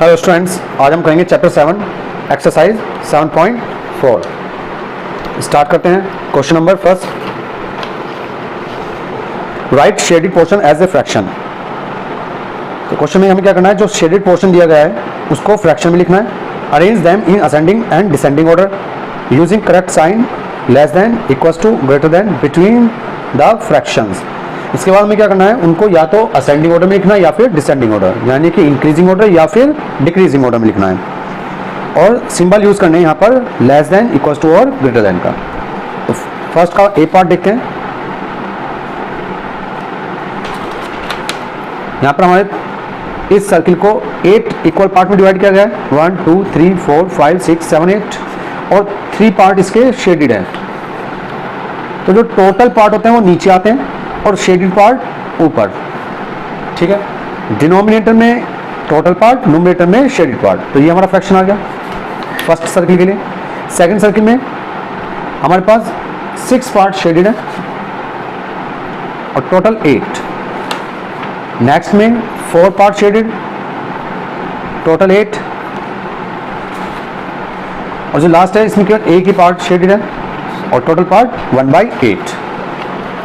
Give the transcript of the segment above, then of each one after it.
Hello students, आज हम करेंगे चैप्टर 7 एक्सरसाइज 7.4। स्टार्ट करते हैं। Question number first, write shaded portion as a fraction. तो क्वेश्चन में हमें क्या करना है, जो शेडेड पोर्शन दिया गया है उसको फ्रैक्शन में लिखना है। Arrange them in ascending and descending order using correct sign less than equals to greater than between the fractions. इसके बाद में क्या करना है, उनको या तो असेंडिंग ऑर्डर में लिखना है या फिर डिसेंडिंग ऑर्डर, यानी कि इंक्रीजिंग ऑर्डर या फिर डिक्रीजिंग ऑर्डर में लिखना है। और सिंबल यूज करने हैं यहाँ पर लेस देन, इक्वल्स टू और ग्रेटर देन का। तो फर्स्ट का ए पार्ट देखते हैं। यहाँ पर हमारे इस सर्किल को 8 इक्वल पार्ट में डिवाइड किया गया है। 1 2 3 4 5 6 7 8 और 3 पार्ट इसके शेडेड है। तो जो टोटल पार्ट होते हैं वो नीचे आते हैं और शेडेड पार्ट ऊपर। ठीक है, डिनोमिनेटर में टोटल पार्ट, न्यूमरेटर में शेडेड पार्ट। तो ये हमारा फ्रैक्शन आ गया फर्स्ट सर्किल के लिए। सेकंड सर्किल में हमारे पास 6 पार्ट शेडेड है और टोटल 8। नेक्स्ट में 4 पार्ट शेडेड, टोटल 8। और जो लास्ट है इसमें केवल एक ही पार्ट शेडेड है और टोटल पार्ट 1/8।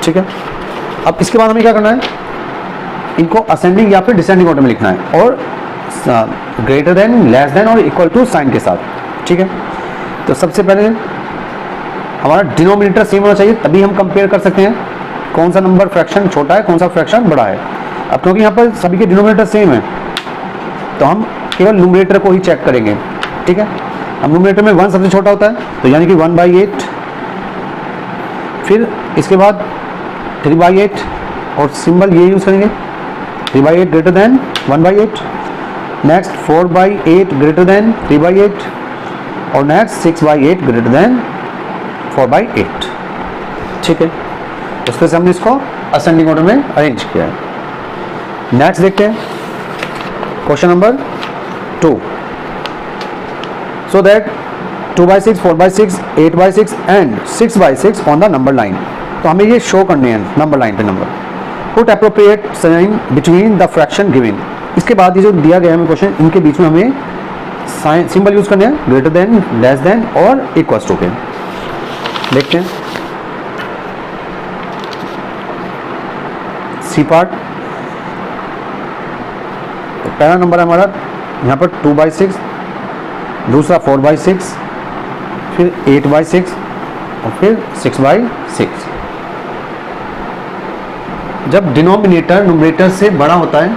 ठीक है, अब इसके बाद हमें क्या करना है, इनको असेंडिंग या फिर डिसेंडिंग ऑर्डर में लिखना है और ग्रेटर देन, लेस देन और इक्वल टू साइन के साथ। ठीक है, तो सबसे पहले हमारा डिनोमिनेटर सेम होना चाहिए, तभी हम कंपेयर कर सकते हैं कौन सा नंबर फ्रैक्शन छोटा है, कौन सा फ्रैक्शन बड़ा है। अब क्योंकि यहाँ पर सभी के डिनोमिनेटर सेम है तो हम केवल न्यूमरेटर को ही चेक करेंगे। ठीक है, अब न्यूमरेटर में 1 सबसे छोटा होता है तो यानी कि 1/8। फिर इसके बाद 3/8 और सिंबल ये यूज करेंगे, 3/8 greater than 1/8। Next 4/8 greater than 3/8 और नेक्स्ट 6/8 ग्रेटर देन 4/8। ठीक है, इस तरह से हमने इसको असेंडिंग ऑर्डर में अरेंज किया है। नेक्स्ट देखते हैं question number 2। So that 2/6, 4/6, 8/6 and 6/6 on the number line. तो हमें ये शो करने हैं नंबर लाइन पे number. Put appropriate sign between the fraction given. इसके बाद ये जो दिया गया है हमें क्वेश्चन, इनके बीच में हमें साइन सिंबल यूज करने हैं, ग्रेटर देन, लेस देन और इक्वल्स टू के। देखते हैं सी पार्ट। तो पहला नंबर है हमारा यहाँ पर 2/6, दूसरा 4/6, फिर 8/6 और फिर 6/6। जब डिनोमिनेटर न्यूमरेटर से बड़ा होता है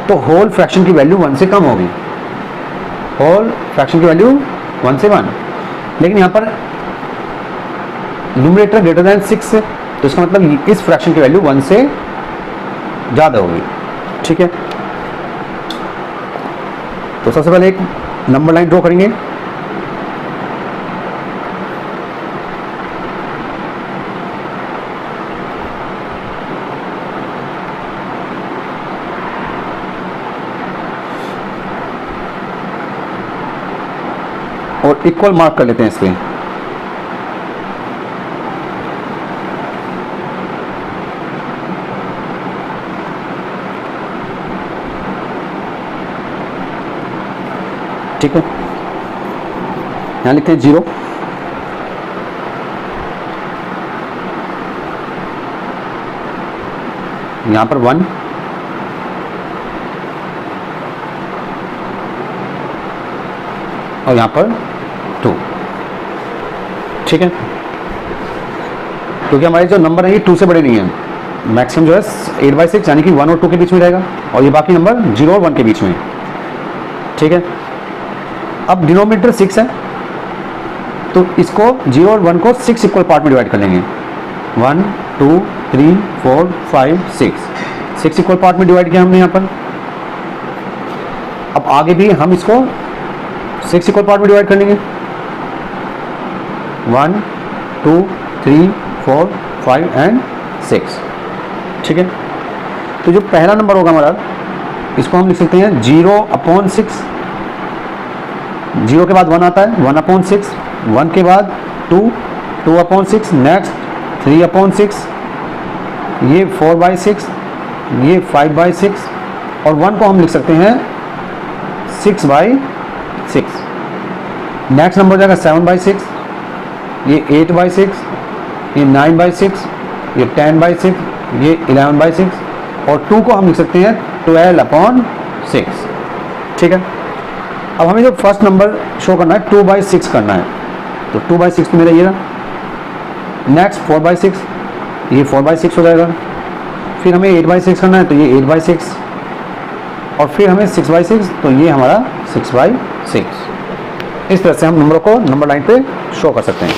तो होल फ्रैक्शन की वैल्यू 1 से कम होगी। होल फ्रैक्शन की वैल्यू 1 से 1। लेकिन यहाँ पर न्यूमरेटर ग्रेटर देन 6 है तो इसका मतलब इस फ्रैक्शन की वैल्यू 1 से ज़्यादा होगी। ठीक है, तो सबसे पहले एक नंबर लाइन ड्रॉ करेंगे। और इक्वल मार्क कर लेते हैं इसके। ठीक है, यहां लिखते हैं 0, यहां पर 1 और यहां पर 2। ठीक है, क्योंकि हमारे जो नंबर है ये 2 से बड़े नहीं है। मैक्सिमम जो है 8/6 यानी कि 1 और 2 के बीच में रहेगा और ये बाकी नंबर 0 और 1 के बीच में। ठीक है, अब डिनोमिनेटर 6 है तो इसको 0 और 1 को 6 इक्वल पार्ट में डिवाइड कर लेंगे। 1 2 3 4 5 6 इक्वल पार्ट में डिवाइड किया हमने यहाँ पर। अब आगे भी हम इसको 6 इक्वल पार्ट में डिवाइड कर लेंगे। 1 2 3 4 5 एंड 6। ठीक है, तो जो पहला नंबर होगा हमारा, इसको हम लिख सकते हैं 0/6। 0 के बाद 1 आता है, 1/6। 1 के बाद 2, 2/6। नेक्स्ट 3/6, ये 4/6, ये 5/6 और 1 को हम लिख सकते हैं 6/6। नेक्स्ट नंबर हो जाएगा 7/6, ये 8/6, ये 9/6, ये 10/6, ये 11/6, और 2 को हम लिख सकते हैं 12/6। ठीक है, अब हमें जो फर्स्ट नंबर शो करना है 2/6 करना है, तो 2/6 तो मेरा ये रहा। नेक्स्ट 4/6, ये 4/6 हो जाएगा। फिर हमें 8/6 करना है, तो ये 8/6, और फिर हमें 6/6, तो ये हमारा 6/6। इस तरह से हम नंबरों को नंबर लाइन पे शो कर सकते हैं।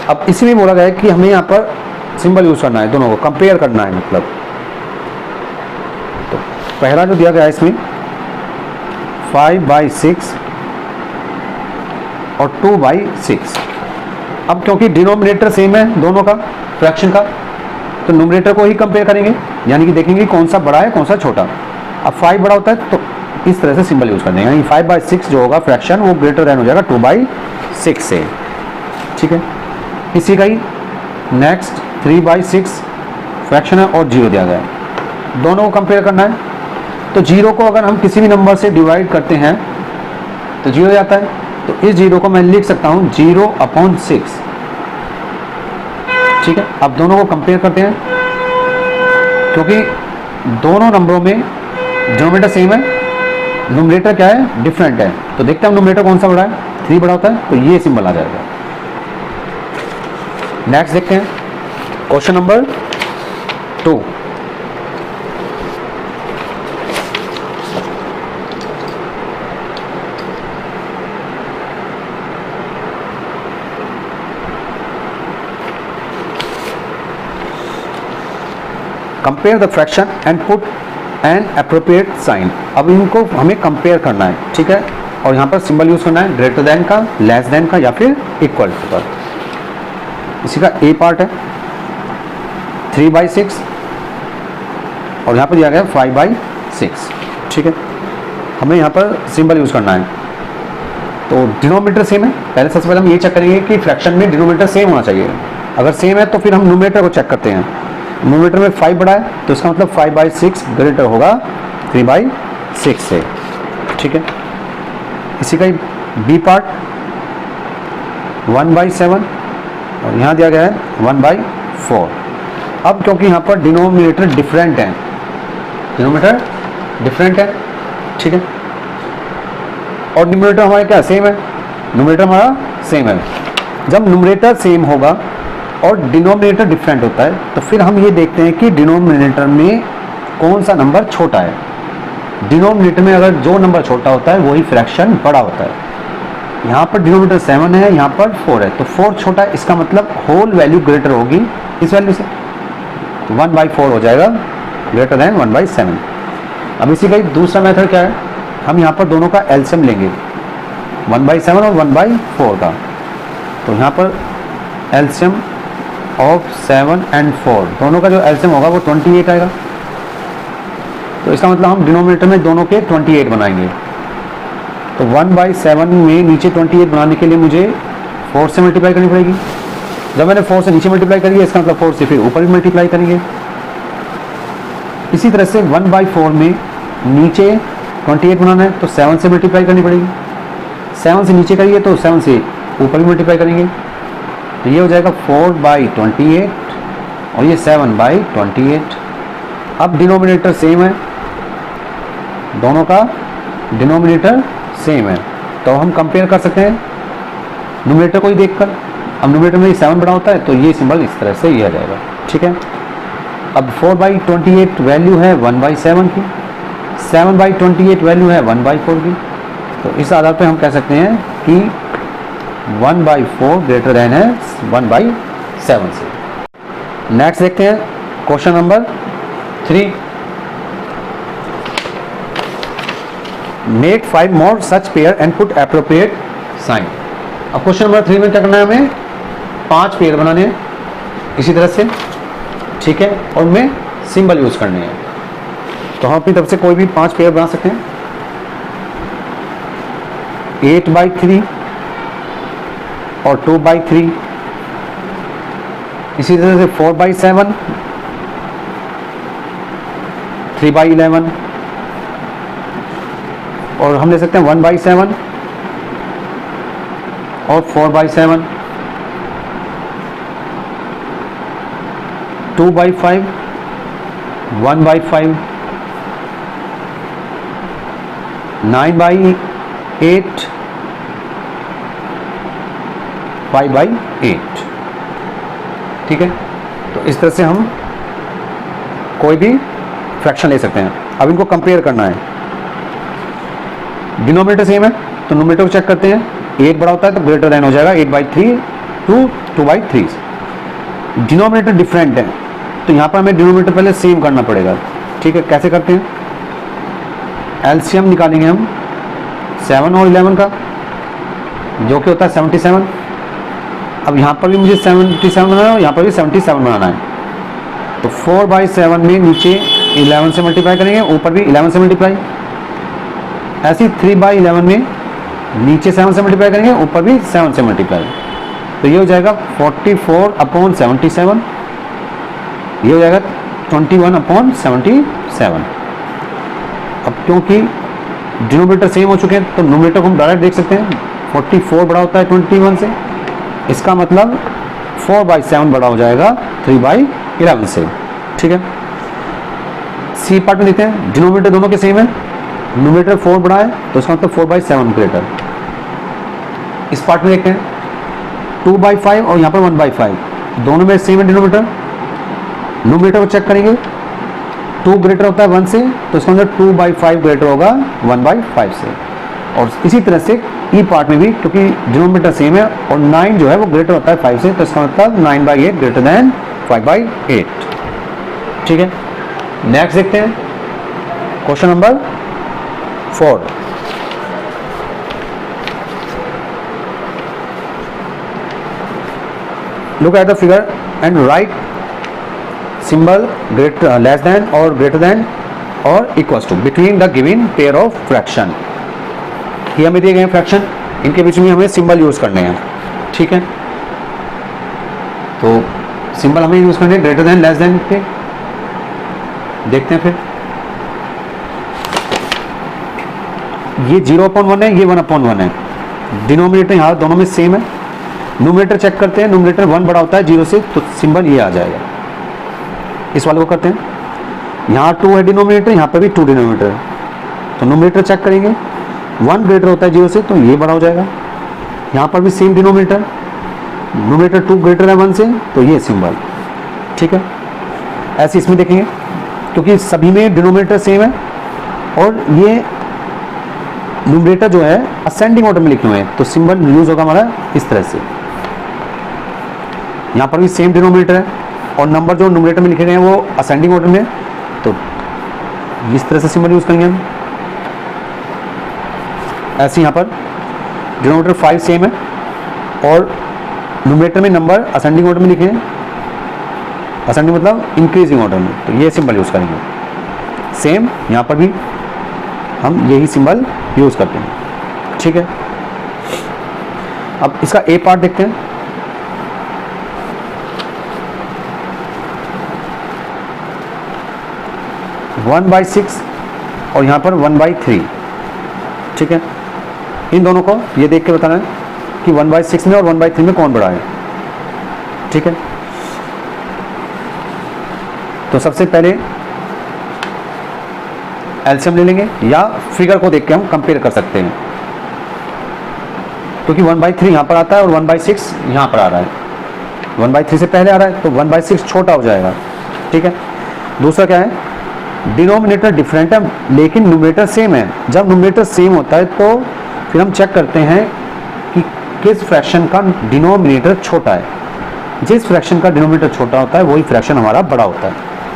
अब इसी में बोला गया है कि हमें यहाँ पर सिंबल यूज करना है, दोनों को कंपेयर करना है। मतलब तो पहला जो दिया गया है इसमें 5/6 और 2/6। अब क्योंकि डिनोमिनेटर सेम है दोनों का, फ्रैक्शन का, तो न्यूमरेटर को ही कंपेयर करेंगे, यानी कि देखेंगे कौन सा बड़ा है कौन सा छोटा। अब 5 बड़ा होता है तो इस तरह से सिंबल यूज कर देंगे, यानी 5/6 जो होगा फ्रैक्शन वो ग्रेटर देन हो जाएगा 2/6 से। ठीक है, इसी का ही नेक्स्ट 3/6 फ्रैक्शन है और 0 दिया गया है, दोनों को कंपेयर करना है। तो 0 को अगर हम किसी भी नंबर से डिवाइड करते हैं तो 0 जाता है, तो इस 0 को मैं लिख सकता हूँ 0/6। ठीक है, अब दोनों को कंपेयर करते हैं, क्योंकि दोनों नंबरों में डिनोमिनेटर सेम है, न्यूमरेटर क्या है डिफरेंट है, तो देखते हैं न्यूमरेटर कौन सा बड़ा है। 3 बड़ा होता है तो ये सिंबल आ जाएगा। नेक्स्ट देखते हैं question number 2। Compare the fraction and put an appropriate sign. अब इनको हमें कंपेयर करना है, ठीक है, और यहाँ पर सिंबल यूज करना है ग्रेटर देन का, लेस देन का, या फिर इक्वल टू का। इसी का ए पार्ट है 3/6 और यहाँ पर दिया गया 5/6। ठीक है, हमें यहाँ पर सिंबल यूज करना है। तो डिनोमिनेटर सेम है, पहले सबसे पहले हम ये चेक करेंगे कि फ्रैक्शन में डिनोमिनेटर सेम होना चाहिए। अगर सेम है तो फिर हम न्यूमरेटर को चेक करते हैं। न्यूमरेटर में 5 बड़ा है तो इसका मतलब 5/6 ग्रेटर होगा 3/6 से। ठीक है, इसी का ही बी पार्ट 1/7 और यहाँ दिया गया है 1/4। अब क्योंकि यहाँ पर डिनोमिनेटर डिफरेंट है, डिनोमिनेटर डिफरेंट है, ठीक है, और न्यूमरेटर हमारे क्या सेम है, न्यूमरेटर हमारा सेम है। जब न्यूमरेटर सेम होगा और डिनोमिनेटर डिफरेंट होता है तो फिर हम ये देखते हैं कि डिनोमिनेटर में कौन सा नंबर छोटा है। डिनोमिनेटर में अगर जो नंबर छोटा होता है वही फ्रैक्शन बड़ा होता है। यहाँ पर डिनोमिनेटर 7 है, यहाँ पर 4 है, तो 4 छोटा है, इसका मतलब होल वैल्यू ग्रेटर होगी इस वैल्यू से, 1/4 हो जाएगा ग्रेटर देन 1/7। अब इसी का ही दूसरा मेथड क्या है, हम यहाँ पर दोनों का एलसीएम लेंगे 1/7 और 1/4 का। तो यहाँ पर एलसीएम ऑफ 7 and 4 दोनों का जो एलसीएम होगा वो 28 आएगा। तो इसका मतलब हम डिनोमिनेटर में दोनों के 28 बनाएंगे। तो 1/7 में नीचे 28 बनाने के लिए मुझे 4 से मल्टीप्लाई करनी पड़ेगी। जब मैंने 4 से नीचे मल्टीप्लाई करी है इसका मतलब 4 से फिर ऊपर भी मल्टीप्लाई करेंगे। इसी तरह से 1/4 में नीचे 28 बनाना है तो 7 से मल्टीप्लाई करनी पड़ेगी। 7 से नीचे करिए तो 7 से ऊपर भी मल्टीप्लाई करेंगे, तो ये हो जाएगा 4/28 और ये 7/28। अब डिनोमिनेटर सेम है, दोनों का डिनोमिनेटर सेम है, तो हम कंपेयर कर सकते हैं न्यूमरेटर को ही देखकर। अब न्यूमरेटर में 7 बड़ा होता है तो ये सिंबल इस तरह से ये आ जाएगा। ठीक है, अब 4/28 वैल्यू है 1/7 की, 7/28 वैल्यू है 1/4 की, तो इस आधार पे हम कह सकते हैं कि 1/4 ग्रेटर देन है 1/7 से। नेक्स्ट देखते हैं question number 3। Make 5 more such pair and put appropriate sign. अब क्वेश्चन नंबर 3 में क्या करना है, हमें 5 पेयर बनाने हैं इसी तरह से, ठीक है, और उनमें सिंबल यूज करने हैं। तो हम अपनी तरफ से कोई भी 5 पेयर बना सकते हैं। 8/3 और 2/3, इसी तरह से 4/7, 3/11, और हम ले सकते हैं 1/7 और 4/7, 2/5, 1/5, 9/8, 5/8। ठीक है, तो इस तरह से हम कोई भी फ्रैक्शन ले सकते हैं। अब इनको कंपेयर करना है। डिनोमिनेटर सेम है तो नोमिनेटर को चेक करते हैं। 8 बड़ा होता है तो ग्रेटर देन हो जाएगा 8/3 टू 2/3। डिनोमिनेटर डिफरेंट है तो यहाँ पर हमें डिनोमिनेटर पहले सेम करना पड़ेगा। ठीक है, कैसे करते हैं? एलसीएम निकालेंगे हम 7 और 11 का, जो कि होता है 77। अब यहाँ पर भी मुझे 77 बनाना है और यहाँ पर भी 77 बनाना है। तो 4/7 में नीचे 11 से मल्टीप्लाई करेंगे, ऊपर भी 11 से मल्टीप्लाई। ऐसे 3/11 में नीचे 7 से मल्टीप्लाई करेंगे, ऊपर भी 7 से मल्टीप्लाई। तो ये हो जाएगा 44/77, ये हो जाएगा 21/77। अब क्योंकि डिनोमिनेटर सेम हो चुके हैं तो नोमिनेटर को हम डायरेक्ट देख सकते हैं। 44 बड़ा होता है 21 से, इसका मतलब 4/7 बड़ा हो जाएगा 3/11 से। ठीक है, सी पार्ट में देखते हैं। डिनोमिनेटर दोनों के सेम है, नोमिनेटर 4 बड़ा है तो इसका मतलब 4/7 ग्रेटर। इस पार्ट में देखते हैं 2/5 और यहाँ पर 1/5, दोनों में सेम है डिनोमिनेटर। नोमिनेटर को चेक करेंगे, 2 ग्रेटर होता है 1 से तो इसका मतलब 2/5 ग्रेटर होगा 1/5 से। और इसी तरह से ई पार्ट में भी, क्योंकि डिनोमिनेटर सेम है और 9 जो है वो ग्रेटर होता है 5 से, तो इसका मतलब 9/8 ग्रेटर देन 5/8। ठीक है, नेक्स्ट देखते हैं question number 4। Look at the figure and write symbol greater, less than or greater than or equals to between the given pair of fraction। ये हमें दिए गए फ्रैक्शन, इनके बीच में हमें सिंबल यूज करने हैं। ठीक है, तो सिंबल हमें यूज करने हैं ग्रेटर देन लेस देन पे। देखते हैं फिर, ये 0/1 है, ये 1/1 है। डिनोमिनेटर यहाँ दोनों में सेम है। नोमिनेटर चेक करते हैं, नोमिनेटर 1 बड़ा होता है 0 से तो सिंबल ये आ जाएगा। इस वाले को करते हैं, यहाँ 2 है डिनोमिनेटर, यहाँ पर भी 2 डिनोमिनेटर है तो नोमिनेटर चेक करेंगे, 1 ग्रेटर होता है 0 से तो ये बड़ा हो जाएगा। यहाँ पर भी सेम डिनोमिनेटर, नोमिनेटर 2 ग्रेटर है 1 से तो ये सिंबल। ठीक है, ऐसे इसमें देखेंगे क्योंकि सभी में डिनोमिनेटर सेम है और ये न्यूमरेटर जो है असेंडिंग ऑर्डर में लिखे हुए हैं तो सिंबल यूज होगा हमारा इस तरह से। यहाँ पर भी सेम डिनोमिनेटर है और नंबर जो न्यूमरेटर में लिखे गए हैं वो असेंडिंग ऑर्डर में, तो इस तरह से सिंबल यूज करेंगे हम। ऐसे यहाँ पर डिनोमिनेटर 5 सेम है और न्यूमरेटर में नंबर असेंडिंग ऑर्डर में लिखे हैं, असेंडिंग मतलब इंक्रीजिंग ऑर्डर में, तो ये सिंबल यूज करेंगे। सेम यहाँ पर भी हम यही सिंबल यूज करते हैं। ठीक है, अब इसका ए पार्ट देखते हैं। वन बाई 6 और यहाँ पर 1/3। ठीक है, इन दोनों को ये देख के बताना है कि 1/6 में और 1/3 में कौन बड़ा है। ठीक है, तो सबसे पहले एलसीएम ले लेंगे या फिगर को देख के हम कंपेयर कर सकते हैं, क्योंकि 1/3 यहाँ पर आता है और 1/6 यहाँ पर आ रहा है। 1/3 से पहले आ रहा है तो 1/6 छोटा हो जाएगा। ठीक है, दूसरा क्या है, डिनोमिनेटर डिफरेंट है लेकिन न्यूमरेटर सेम है। जब न्यूमरेटर सेम होता है तो फिर हम चेक करते हैं कि किस फ्रैक्शन का डिनोमिनेटर छोटा है। जिस फ्रैक्शन का डिनोमिनेटर छोटा होता है वही फ्रैक्शन हमारा बड़ा होता है।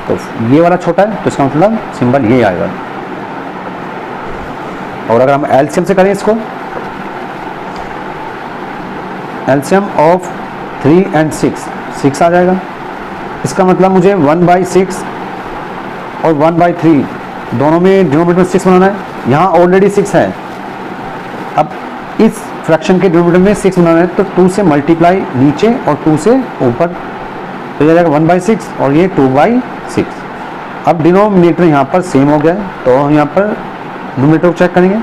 तो ये वाला छोटा है तो इसका मतलब सिंबल ये आएगा। और अगर हम एलसीएम से करें इसको, एलसीएम ऑफ 3 and 6 आ जाएगा। इसका मतलब मुझे 1/6 और 1/3 दोनों में डिनोमिनेटर 6 बनाना है। यहाँ ऑलरेडी 6 है, अब इस फ्रैक्शन के डिनोमिनेटर में 6 बनाना है तो 2 से मल्टीप्लाई नीचे और 2 से ऊपर, तो ये जाएगा 1/6 और ये 2/6। अब डिनोमिनेटर यहाँ पर सेम हो गया है तो यहाँ पर न्यूमरेटर को चेक करेंगे,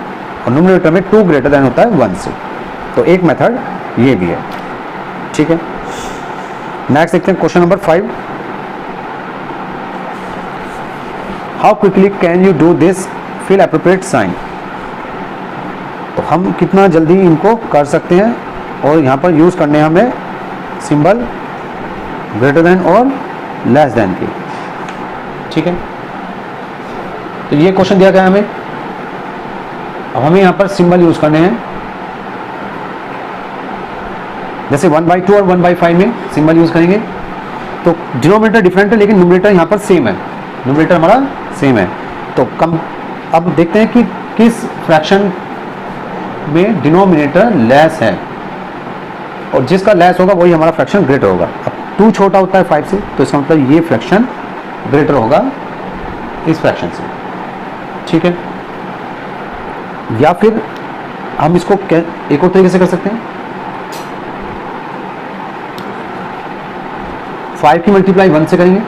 और न्यूमरेटर में 2 ग्रेटर देन होता है 1 से। तो एक मेथड ये भी है, ठीक है। नेक्स्ट देखते हैं question number 5। How quickly can you do this, fill appropriate sign. तो हम कितना जल्दी इनको कर सकते हैं, और यहाँ पर यूज करने हमें सिंबल ग्रेटर देन और लेस देन की, ठीक है। तो ये क्वेश्चन दिया गया है हमें, अब हमें यहाँ पर सिंबल यूज करने हैं। जैसे 1/2 और 1/5 में सिंबल यूज करेंगे तो डिनोमिनेटर डिफरेंट है लेकिन न्यूमरेटर यहाँ पर सेम है, न्यूमरेटर हमारा सेम है। तो कम अब देखते हैं कि किस फ्रैक्शन में डिनोमिनेटर लेस है, और जिसका लेस होगा वही हमारा फ्रैक्शन ग्रेटर होगा। अब 2 छोटा होता है 5 से, तो इसका मतलब ये फ्रैक्शन ग्रेटर होगा इस फ्रैक्शन से, ठीक है। या फिर हम इसको एक और तरीके से कर सकते हैं, 5 की मल्टीप्लाई 1 से करेंगे,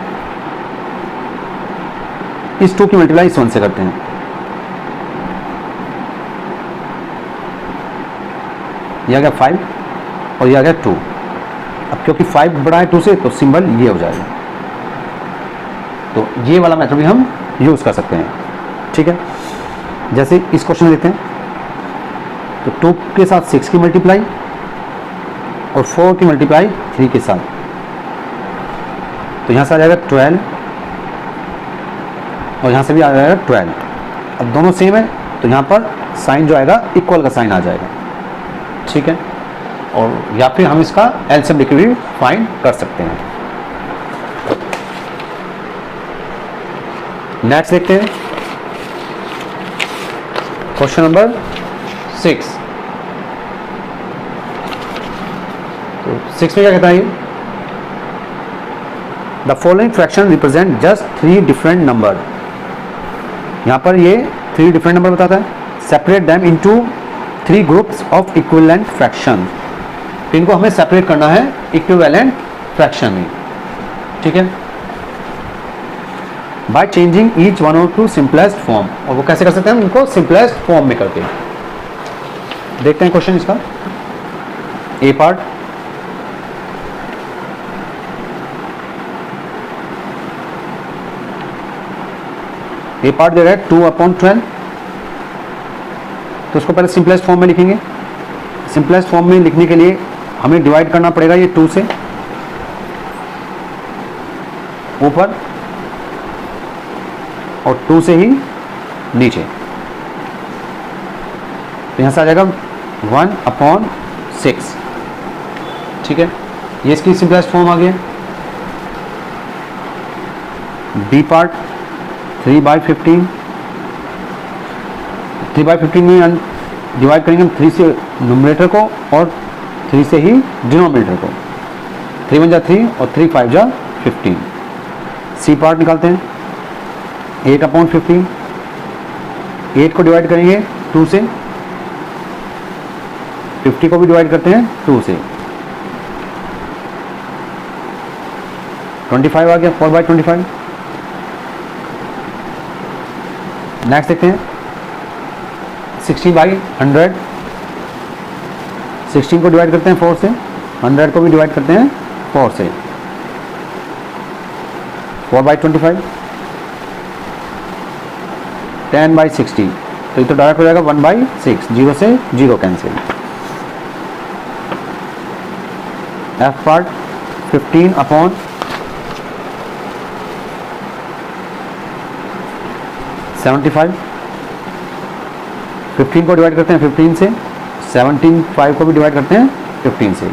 इस 2 की मल्टीप्लाई इस 1 से करते हैं। यह आ गया 5 और यह आ गया 2। अब क्योंकि 5 बड़ा है 2 से, तो सिंबल ये हो जाएगा। तो ये वाला मेथड भी हम यूज कर सकते हैं, ठीक है। जैसे इस क्वेश्चन में देखते हैं, तो 2 के साथ 6 की मल्टीप्लाई और 4 की मल्टीप्लाई 3 के साथ, तो यहाँ से आ जाएगा 12 और यहाँ से भी आ जाएगा 12। अब दोनों सेम है तो यहाँ पर साइन जो आएगा इक्वल का साइन आ जाएगा, ठीक है। और या फिर हम इसका एलसीएम लेके भी फाइंड कर सकते हैं। नेक्स्ट देखते हैं क्वेश्चन नंबर 6। तो 6 में क्या कहता है ये, the following fraction represent just 3 different number. यहां पर ये 3 डिफरेंट नंबर बताता है, separate them into 3 groups of equivalent fraction. इनको हमें सेपरेट करना है इक्विवेलेंट फ्रैक्शन में, ठीक है, by changing each one two simplest form. और वो कैसे कर सकते हैं हम इनको सिंपलेस्ट फॉर्म में करके। देखते हैं क्वेश्चन इसका। ए पार्ट, ए पार्ट दे रहा है 2/12, तो उसको पहले सिंपलेस्ट फॉर्म में लिखेंगे। सिंपलेस्ट फॉर्म में लिखने के लिए हमें डिवाइड करना पड़ेगा ये 2 से ऊपर और 2 से ही नीचे, तो यहां से आ जाएगा 1/6, ठीक है। ये इसकी सिंपलेस्ट फॉर्म आ गया। बी पार्ट 3/15, 3/15 में डिवाइड करेंगे हम 3 से न्यूमरेटर को और 3 से ही डिनोमिनेटर को। 3 1 जा 3 और 3 5 जा 15। सी पार्ट निकालते हैं 8/15, 8 को डिवाइड करेंगे 2 से, 50 को भी डिवाइड करते हैं 2 से, 25 आ गया 4/25। नेक्स्ट देखते हैं 60/100, 16 को डिवाइड करते हैं 4 से, 100 को भी डिवाइड करते हैं 4 से, 4/25, 10/60, तो ये तो डायरेक्ट हो जाएगा 1/6, 0 से 0 कैंसिल। एफ पार्ट 15/75, 15 को डिवाइड करते हैं 15 से, 17 5 को भी डिवाइड करते हैं 15 से,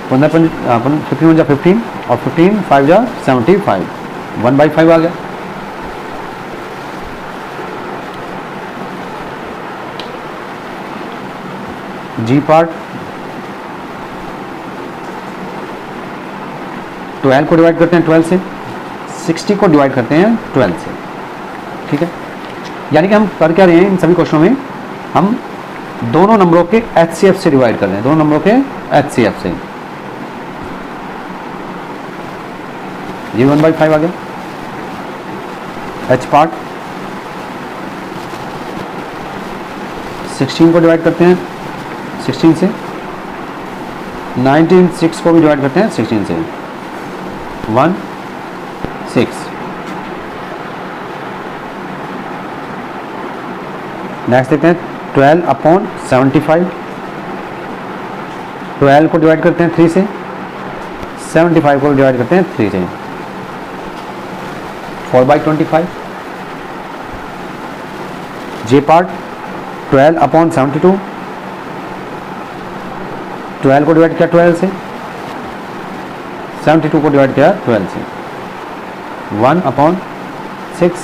15 जा 15 और 15 5 जा 75, 1/5 आ गया। जी पार्ट 12 को डिवाइड करते हैं 12 से, 60 को डिवाइड करते हैं 12 से, ठीक है। यानी कि हम कर क्या रहे हैं इन सभी क्वेश्चनों में, हम दोनों नंबरों के HCF से डिवाइड कर रहे हैं, दोनों नंबरों के HCF से। ये 1/5 आ गया। एच पार्ट 16 को डिवाइड करते हैं 16 से, 19 6 को भी डिवाइड करते हैं 16 से, 1 6। नेक्स्ट देखते हैं 12 अपॉन 75, 12 को डिवाइड करते हैं 3 से, 75 को डिवाइड करते हैं 3 से, 4/25। जे पार्ट 12 अपॉन 72, 12 को डिवाइड किया 12 से, 72 को डिवाइड किया 12 से, 1/6,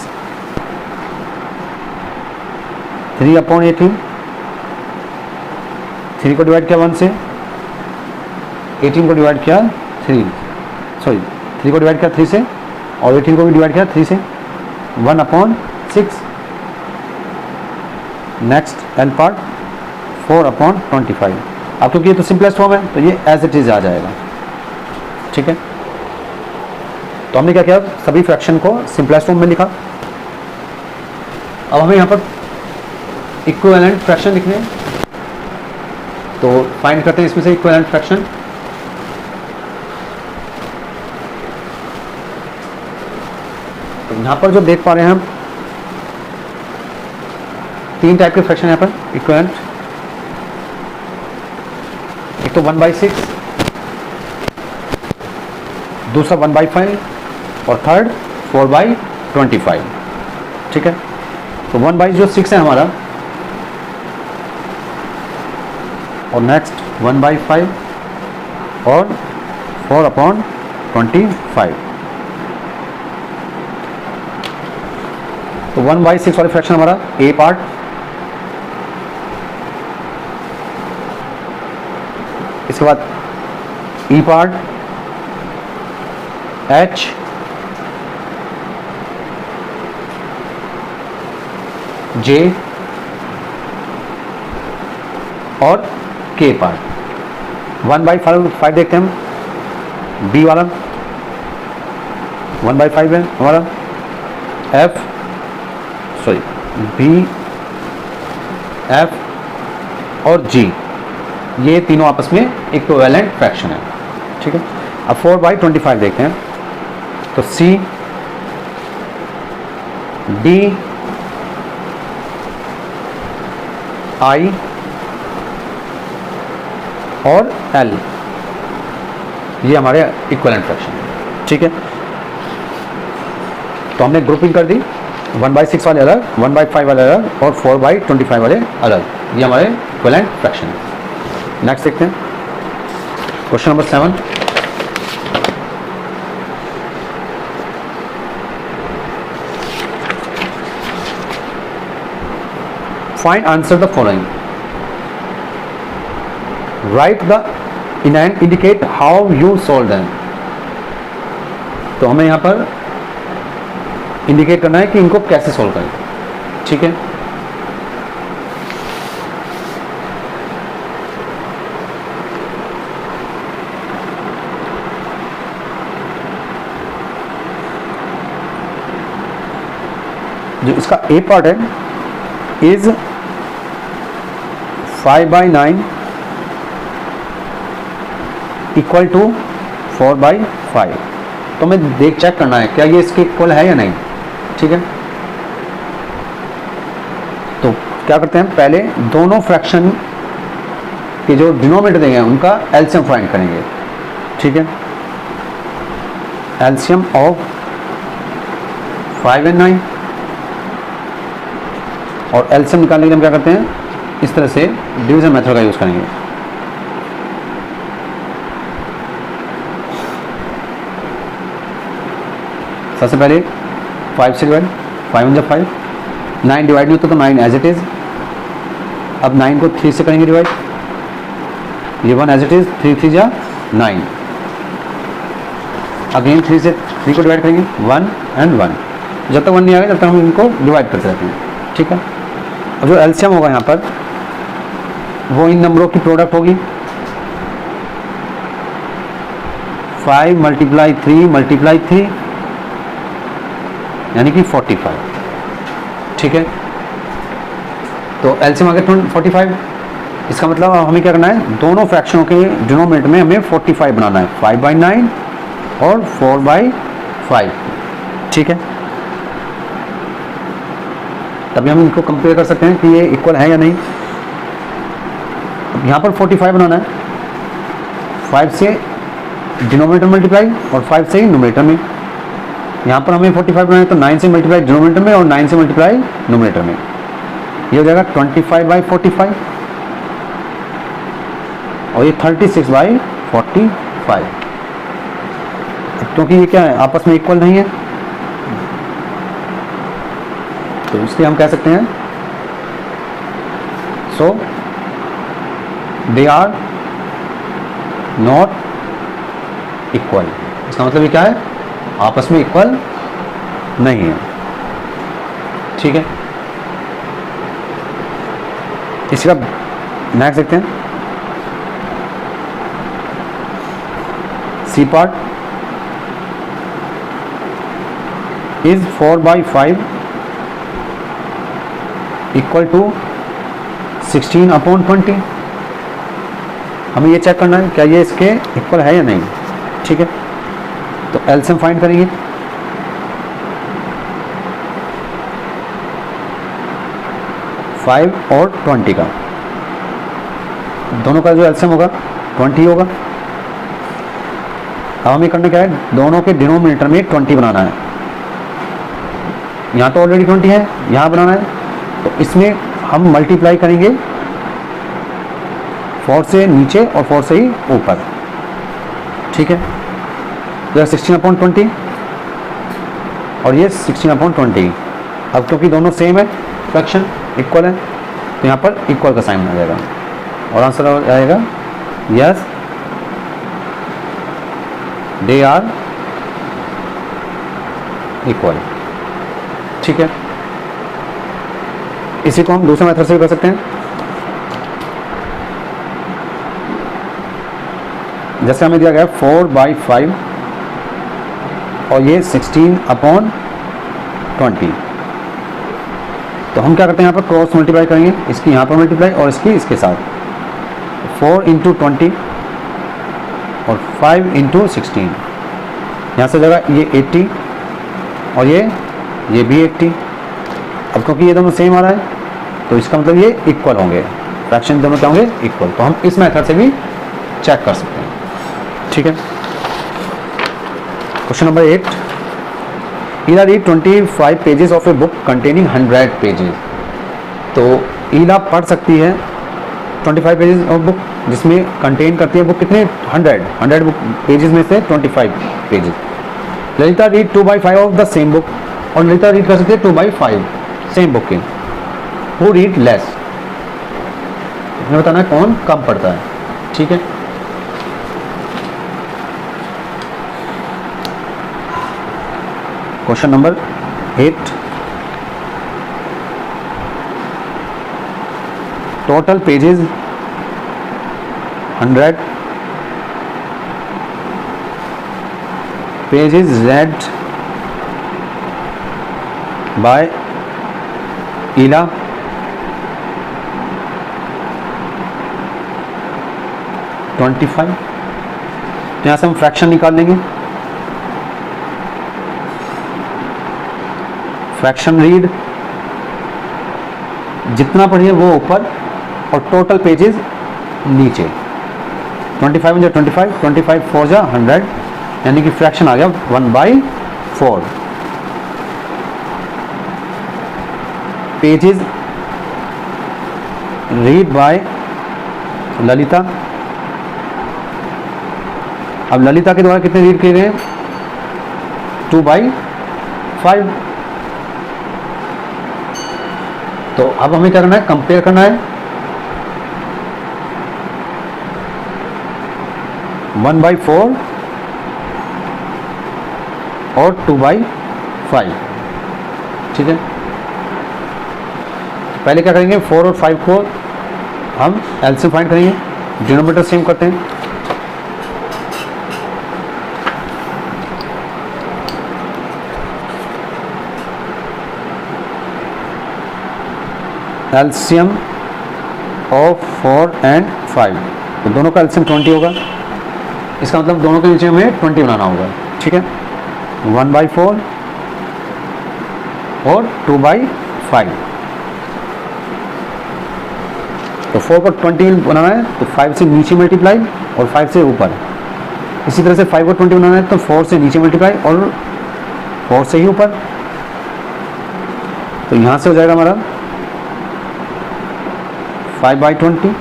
3/18, 3 को डिवाइड किया 1 से, 18 को डिवाइड किया 3 को डिवाइड किया 3 से, और 18 को भी डिवाइड किया 3 से, 1/6। Next L part 4/25। अब क्योंकि ये तो सिंपलेस्ट फॉर्म है तो ये एज इट इज आ जाएगा, ठीक है। तो हमने क्या किया, सभी फ्रैक्शन को सिंपलेस्ट फॉर्म में लिखा। अब हमें यहाँ पर इक्विवेलेंट फ्रैक्शन लिखने हैं, तो फाइंड करते हैं इसमें से इक्विवेलेंट फ्रैक्शन। तो यहाँ पर जो देख पा रहे हैं हम, 3 टाइप के फ्रैक्शन यहाँ पर इक्विवेलेंट। एक तो 1/6, दूसरा 1/5 और थर्ड 4/25, ठीक है। तो 1/6 है हमारा, और नेक्स्ट 1/5 और 4/25। तो 1/6 वाली फ्रैक्शन हमारा ए पार्ट, इसके बाद ई पार्ट, एच, जे और के पार्ट। 1/5 देखते हैं हम, बी वाला 1/5 है हमारा, एफ बी, एफ और जी, ये तीनों आपस में इक्विवेलेंट फ्रैक्शन है, ठीक है। अब 4/25 देखते हैं, तो सी, डी, आई और एल, ये हमारे इक्विवेलेंट फ्रैक्शन है, ठीक है। तो हमने ग्रुपिंग कर दी, 1/6 वाले अलग, 1/5 वाले अलग और 4/25 वाले अलग, ये हमारे इक्विवेलेंट फ्रैक्शन है। नेक्स्ट देखते हैं question number 7। Find answer the following, right the in and indicate how you solve them. तो हमें यहाँ पर इंडिकेट करना है कि इनको कैसे सॉल्व करें, ठीक है। जो इसका ए पार्ट है इज 5/9 इक्वल टू 4/5। तो हमें चेक करना है क्या ये इसके इक्वल है या नहीं, ठीक है। तो क्या करते हैं, पहले दोनों फ्रैक्शन के जो डिनोमिनेटर देंगे उनका एलसीएम फाइंड करेंगे, ठीक है। एलसीएम ऑफ 5 and 9, और एलसीएम निकालने के लिए हम क्या करते हैं, इस तरह से डिवीजन मेथड का यूज करेंगे। सबसे पहले 5 से डिवाइड, 5 1 5, 9 डिवाइड नहीं होता तो 9 एज इट इज। अब 9 को 3 से करेंगे डिवाइड, ये 1 एज इट इज, 3 3 जा 9। अगेन 3 से 3 को डिवाइड करेंगे, 1 and 1। जब तक 1 नहीं आएगा तब तक हम इनको डिवाइड करते रहते हैं, ठीक है। और जो एलसीएम होगा यहाँ पर वो इन नंबरों की प्रोडक्ट होगी, 5 × 3 × 3 यानी कि 45, ठीक है। तो तो एलसीएम आ गया 45। इसका मतलब हमें क्या करना है, दोनों फ्रैक्शनों के डिनोमिनेटर में हमें 45 बनाना है, 5/9 और 4/5। ठीक है, तभी हम इनको कंपेयर कर सकते हैं कि ये इक्वल है या नहीं। अब यहाँ पर 45 बनाना है, 5 से डिनोमिनेटर मल्टीप्लाई और 5 से ही न्यूमरेटर में। यहाँ पर हमें 45 बनाना है तो 9 से मल्टीप्लाई डिनोमिनेटर में और 9 से मल्टीप्लाई न्यूमरेटर में। ये हो जाएगा 25/45 और ये 36/45। क्योंकि ये क्या है, आपस में इक्वल नहीं है, तो इसलिए हम कह सकते हैं सो दे आर नॉट इक्वल। इसका मतलब ये क्या है, आपस में इक्वल नहीं है। ठीक है, इसका नेक्स्ट देखते हैं। C part is 4/5 equal to 16/20। हमें ये चेक करना है क्या ये इसके इक्वल है या नहीं। ठीक है, तो एलसीएम फाइंड करेंगे। फाइव और 20 का, दोनों का जो एलसीएम होगा 20 होगा। अब हमें करना क्या है, दोनों के डिनोमिनेटर में 20 बनाना है। यहाँ तो ऑलरेडी 20 है, यहाँ बनाना है, तो इसमें हम मल्टीप्लाई करेंगे 4 से नीचे और 4 से ही ऊपर। ठीक है, तो 16/20 और ये 16/20। अब क्योंकि दोनों सेम है, फ्रैक्शन इक्वल है, तो यहाँ पर इक्वल का साइन आ जाएगा और आंसर आ जाएगा यस दे आर इक्वल। ठीक है, इसी को हम दूसरे मेथड से भी कर सकते हैं। जैसे हमें दिया गया 4/5 और ये 16/20, तो हम क्या करते हैं, यहाँ पर क्रॉस मल्टीप्लाई करेंगे, इसकी यहाँ पर मल्टीप्लाई और इसकी इसके साथ। 4 × 20 और 5 × 16, यहाँ से जगह ये 80 और ये भी 80। अब क्योंकि ये दोनों सेम आ रहा है तो इसका मतलब ये इक्वल होंगे, फ्रैक्शन दोनों क्या होंगे, इक्वल। तो हम इस मेथड से भी चेक कर सकते हैं। ठीक है, question number 8। Ila read 25 pages of a book containing 100 pages. तो ईला पढ़ सकती है 25 पेजेस ऑफ बुक, जिसमें कंटेन करती है बुक कितने, 100 बुक पेजेस में से 25 pages. Lalita read 2/5 of the same book, और ललिता रीड कर सकती है 2/5 सेम बुक के। हु रीड लेस, हमें बताना है कौन कम पढ़ता है। ठीक है, question number 8। Total pages 100, pages read by ईला 25। यहाँ से हम फ्रैक्शन निकाल लेंगे। फ्रैक्शन रीड जितना पढ़िए वो ऊपर और टोटल पेजेस नीचे। 25 में 25, 25 4 जा 100, यानी कि फ्रैक्शन आ गया 1/4। Pages read by Lalita. अब ललिता के द्वारा कितने रीड किए गए, 2/5। तो अब हमें क्या करना है, कंपेयर करना है 1/4 और 2/5। ठीक है, पहले क्या करेंगे, 4 और 5 को हम एलसीएम फाइंड करेंगे, डिनोमिनेटर सेम करते हैं। एलसीएम ऑफ 4 एंड 5, तो दोनों का एलसीएम 20 होगा। इसका मतलब दोनों के नीचे हमें 20 बनाना होगा, ठीक है। 1/4 और 2/5, तो 4 को 20 बनाना है तो 5 से नीचे मल्टीप्लाई और 5 से ऊपर। इसी तरह से 5 को 20 बनाना है तो 4 से नीचे मल्टीप्लाई और 4 से ही ऊपर। तो यहाँ से हो जाएगा हमारा 5/20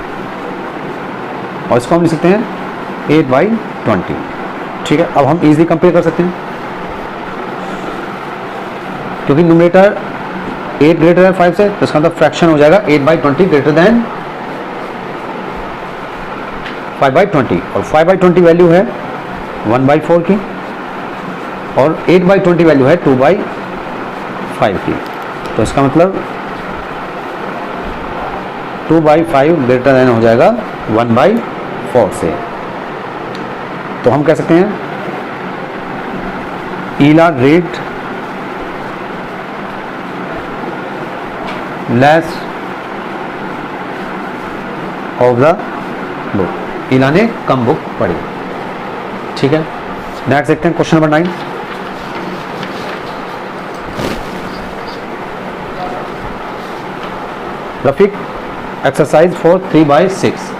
और इसको हम लिख सकते हैं 8/20, ठीक है। अब हम इजीली कंपेयर कर सकते हैं क्योंकि न्यूमरेटर 8 ग्रेटर देन 5 से, तो इसका मतलब फ्रैक्शन हो जाएगा 8/20 ग्रेटर देन 5/20, और 5/20 वैल्यू है 1/4 की और 8/20 वैल्यू है 2/5 की। तो इसका मतलब 2/5 ग्रेटर देन हो जाएगा 1/4 से। तो हम कह सकते हैं Ila read less of the book, Ila ने कम बुक पढ़ी, ठीक है। नेक्स्ट देखते हैं question number 9। Rafiq exercise for 3/6,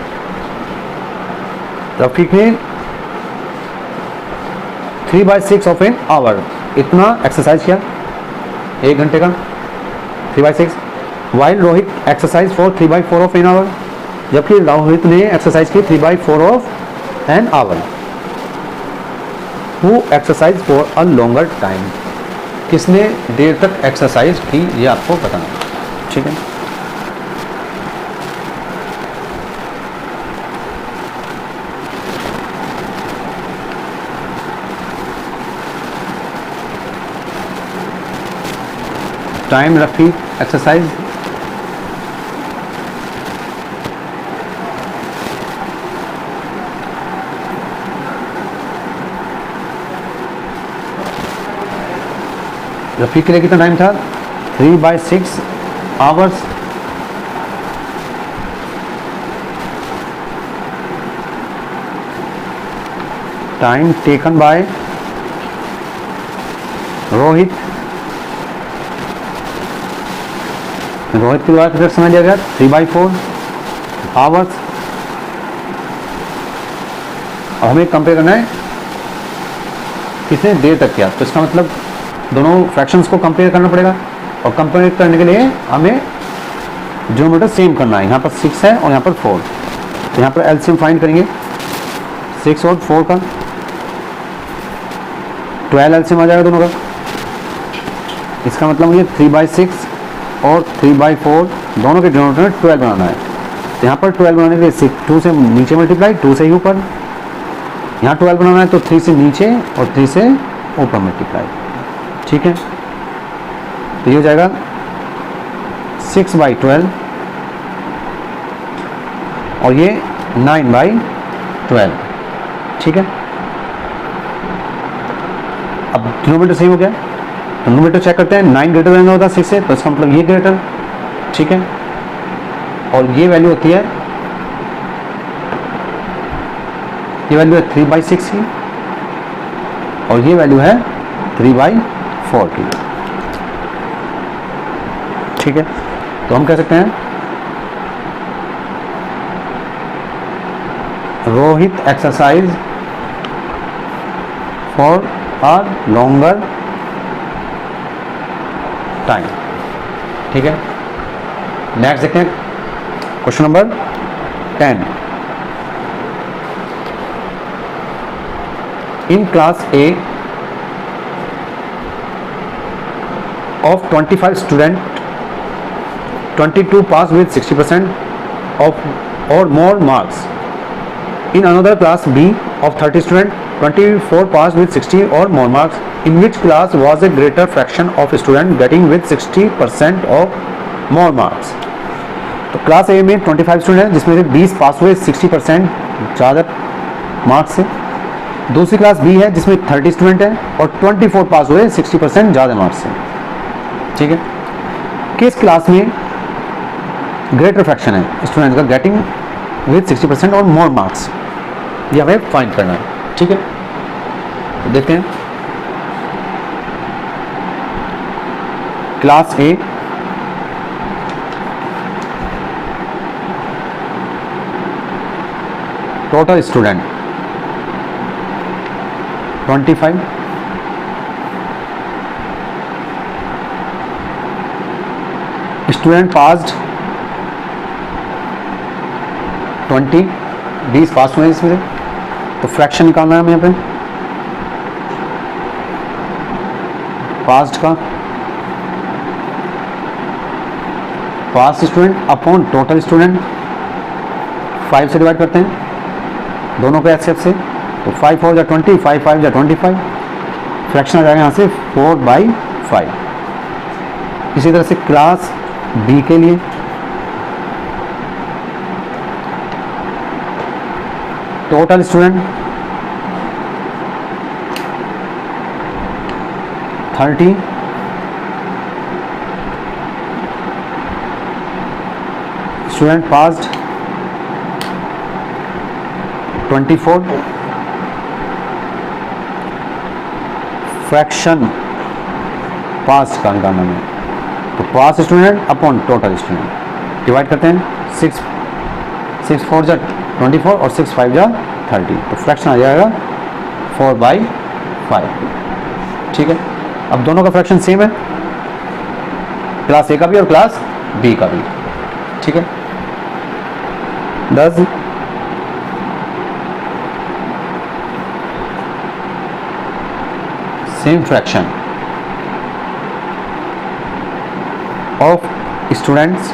Rafiq ने 3/6 ऑफ एन आवर, इतना एक्सरसाइज किया 1 घंटे का 3/6, while Rohit exercise for 3/4 of N hour, जबकि रोहित ने एक्सरसाइज की 3/4 ऑफ एन आवर। Who exercise for a longer time, किसने देर तक एक्सरसाइज की ये आपको बताना, ठीक है। टाइम रफीक एक्सरसाइज, रफीक के लिए कितना टाइम था 3/6 hours. Time taken by Rohit, Rohit के द्वारा कितना समय लिया गया 3/4 आवर्स। और हमें कंपेयर करना है किसने देर तक किया, तो इसका मतलब दोनों फ्रैक्शंस को कंपेयर करना पड़ेगा और कंपेयर करने के लिए हमें डिनोमिनेटर सेम करना है। यहाँ पर 6 है और यहाँ पर 4, तो यहाँ पर एलसीएम फाइंड करेंगे 6 और 4 का, 12 एलसीएम आ जाएगा दोनों का। इसका मतलब मुझे 3/6 और 3/4 दोनों के डिनोमिनेटर में 12 बनाना है। तो यहाँ पर 12 बनाने के लिए 2 से नीचे मल्टीप्लाई, 2 से ही ऊपर। यहाँ 12 बनाना है तो 3 से नीचे और 3 से ऊपर मल्टीप्लाई, ठीक है। तो ये हो जाएगा 6/12 और ये 9/12, ठीक है। अब डिनोमिनेटर सही हो गया, तो डिनोमिनेटर चेक करते हैं। 9 ग्रेटर देन होता है 6 से, तो इसका मतलब ये ग्रेटर, ठीक है। और ये वैल्यू होती है, ये वैल्यू है 3/6 की और ये वैल्यू है 3/4 की, ठीक है। तो हम कह सकते हैं Rohit exercise for a longer time, ठीक है। नेक्स्ट देखते हैं question number 10। In class A of 25 students, 22 pass with 60% of or more marks. In another class B of 30 students, 24 pass with 60 or more marks. In which class was a greater fraction of students getting with 60% of more marks? तो class A में 25 student हैं जिसमें से 20 पास हुए 60% ज़्यादा marks से। दूसरी class B है जिसमें 30 स्टूडेंट हैं और 24 पास हुए 60% ज़्यादा मार्क्स से, ठीक है। किस क्लास में ग्रेटर फ्रैक्शन है स्टूडेंट का गेटिंग विद 60% और मोर मार्क्स, ये हमें फाइंड करना है। ठीक है, तो देखते हैं क्लास ए टोटल स्टूडेंट 25, स्टूडेंट पास्ड 20, 20 पास हुए इसमें से, तो फ्रैक्शन निकालना है हमें यहाँ पे पास्ड का, पास स्टूडेंट अपॉन टोटल स्टूडेंट 5 से डिवाइड करते हैं दोनों को एचसीएफ से, तो 5 4 जा 20, 5 5 जा 25, फ्रैक्शन आ जाएगा यहाँ से 4/5। इसी तरह से क्लास बी के लिए total student 30, student passed 24, fraction pass का निकालना में, तो pass student upon total student divide करते हैं 6 4 जा 24 और 6 5 जा 30, तो फ्रैक्शन आ जाएगा 4/5। ठीक है, अब दोनों का फ्रैक्शन सेम है, क्लास ए का भी और क्लास बी का भी। ठीक है, 10 same fraction of students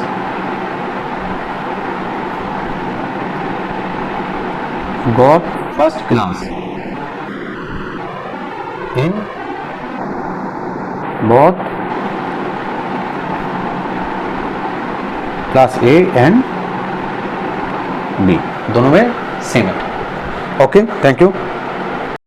got first class in both class A and B, दोनों में सेम है। Okay, thank you.